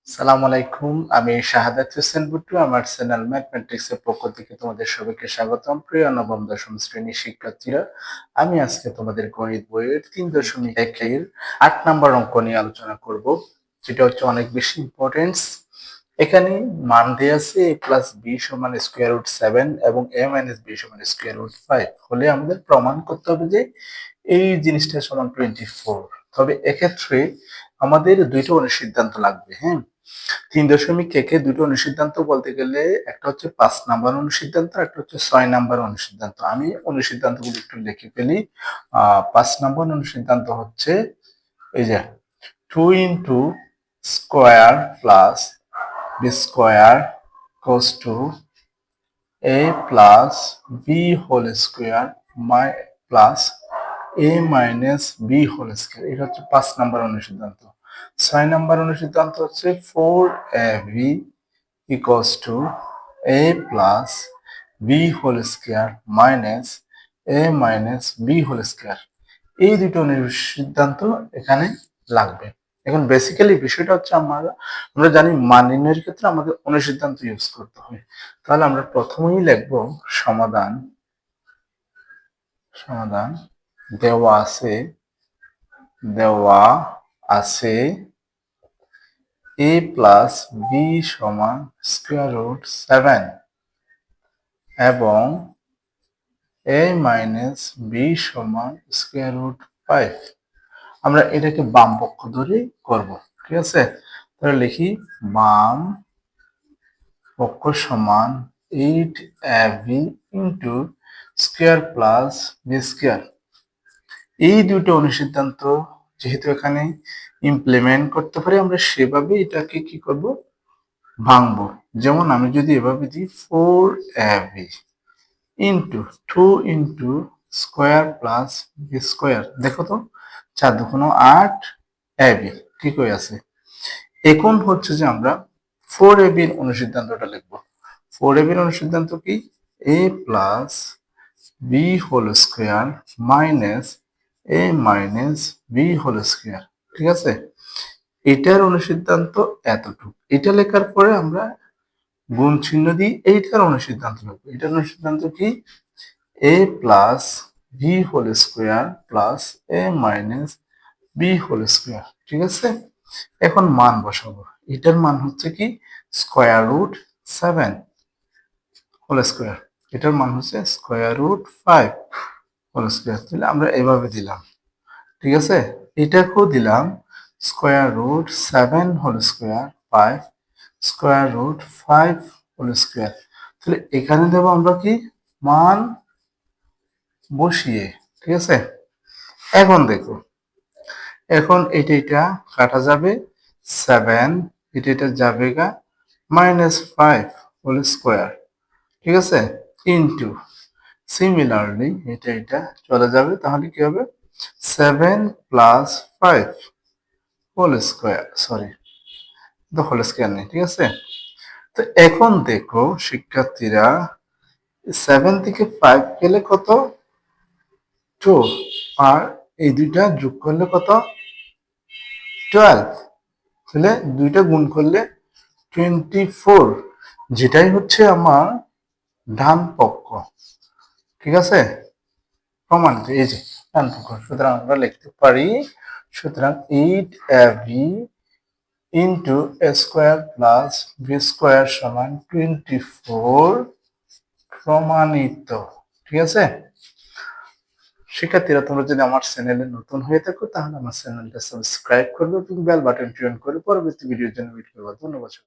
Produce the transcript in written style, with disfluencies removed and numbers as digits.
সালাম আলাইকুম, আমি শাহাদাত হোসেন বুট্টু। আমার চ্যানেল ম্যাথমেটিক্স এর পক্ষ থেকে তোমাদের সবাইকে স্বাগতম। প্রিয় নবম দশম শ্রেণীর শিক্ষার্থীরা, আমি আজকে তোমাদের গণিত বইয়ের 3.1 এর 8 নম্বর অঙ্ক নিয়ে আলোচনা করব, যেটা হচ্ছে অনেক বেশি ইম্পর্টেন্স। এখানে মান দেয়া আছে a প্লাস বি সমান স্কোয়ার রুট 7 এবং a মাইনাস বি সমান স্কোয়ার রুট 5 হলে আমাদের প্রমাণ করতে হবে যে এই জিনিসটা সমান 24। তবে এক্ষেত্রে আমাদের দুইটা অনুসিদ্ধান্ত লাগবে। হ্যাঁ, 3.1 দুটো অনুসিদ্ধান্ত বলতে গেলে একটা হচ্ছে 5 নাম্বার অনুসিদ্ধান্ত, একটা হচ্ছে 6 নাম্বার অনুসিদ্ধান্ত। আমি অনুসিদ্ধান্তগুলো একটু লিখে ফেলি। 5 নাম্বার অনুসিদ্ধান্ত হচ্ছে এই যে 2 into square plus B square equals to a plus B whole square plus a minus B whole square. এটা হচ্ছে 5 নাম্বার অনুসিদ্ধান্ত। 6 নাম্বার অনুসিদ্ধান্ত হচ্ছে 4ab equals to a plus b whole square minus a minus b whole square। এই দুটো সিদ্ধান্ত এখানে লাগবে। এখন বেসিক্যালি বিষয়টা হচ্ছে আমরা জানি মান নির্ণয়ের ক্ষেত্রে আমাদের অনুসিদ্ধান্ত ইউজ করতে হয়। তাহলে আমরা প্রথমেই লিখব সমাধান। সমাধান দেওয়া আছে a প্লাস বি সমান স্কোয়ার রুট 7 এবং a মাইনাস বি সমান স্কোয়ার রুট 5। আমরা এটাকে বাম পক্ষ ধরে করব, ঠিক আছে? তাহলে লিখি বাম পক্ষ সমান 8ab into square plus B square. এই দুটো অনুসিদ্ধান্ত যেহেতু এখানে ইমপ্লিমেন্ট করতে পারি, আমরা সেভাবে এটাকে কি করব, ভাঙবো। যেমন আমি যদি এভাবে দিই 4ab into 2 into square plus B square, দেখো তো 4 দুগুণ 8 ab ঠিক হয়ে আছে। এখন হচ্ছে যে আমরা 4ab এর অনুসিদ্ধান্তটা লিখব। 4ab এর অনুসিদ্ধান্ত কি, a plus B whole square minus a minus B whole square, ঠিক আছে? এটার অনুসিদ্ধান্ত এতটুকু। এটা লেখার পরে আমরা গুণ চিহ্ন দিই, এইটার অনুসিদ্ধান্ত লিখব। এটার অনুসিদ্ধান্ত কি, a plus B whole square plus a minus B whole square, ঠিক আছে? এখন মান বসাবো। এটার মান হচ্ছে কি স্কোয়ার রুট 7 হোল স্কোয়ার, এটার মান হচ্ছে স্কোয়ার রুট 5 হোল স্কোয়ার। তাহলে আমরা এভাবে দিলাম, ঠিক আছে? এটাকেও দিলাম square root 7 whole square 5 square root 5 whole square. তাহলে এখানে দেবো আমরা কি মান বসিয়ে, ঠিক আছে? এখন দেখো, এখন এটা কাটা যাবে, 7 এটা যাবে গা -5 হোল স্কোয়ার, ঠিক আছে? ইনটু সিমিলারলি এটা চলে যাবে, তাহলে কি হবে 7 প্লাস 5 হোল স্কোয়ার, সরি তো হোল স্কোয়ার নেই, ঠিক আছে? তো এখন দেখো শিক্ষার্থীরা, 7 থেকে 5 গেলে কত, 2, আর এই দুইটা যোগ করলে কত, 12। তাহলে দুইটা গুণ করলে 24, যেটাই হচ্ছে আমার ডান পক্ষ, ঠিক আছে? প্রমাণিত, এই যে ডান পক্ষ। সুতরাং আমরা লিখতে পারি, সুতরাং 8ab into a square plus B square সমান 24 প্রমাণিত, ঠিক আছে? শিক্ষার্থীরা, তোমরা যদি আমার চ্যানেলে নতুন হয়ে থাকো তাহলে আমার চ্যানেলটা সাবস্ক্রাইব করবে এবং বেল বাটনটি অন করে পরবর্তী ভিডিওর জন্য ওয়েট করবে। ধন্যবাদ।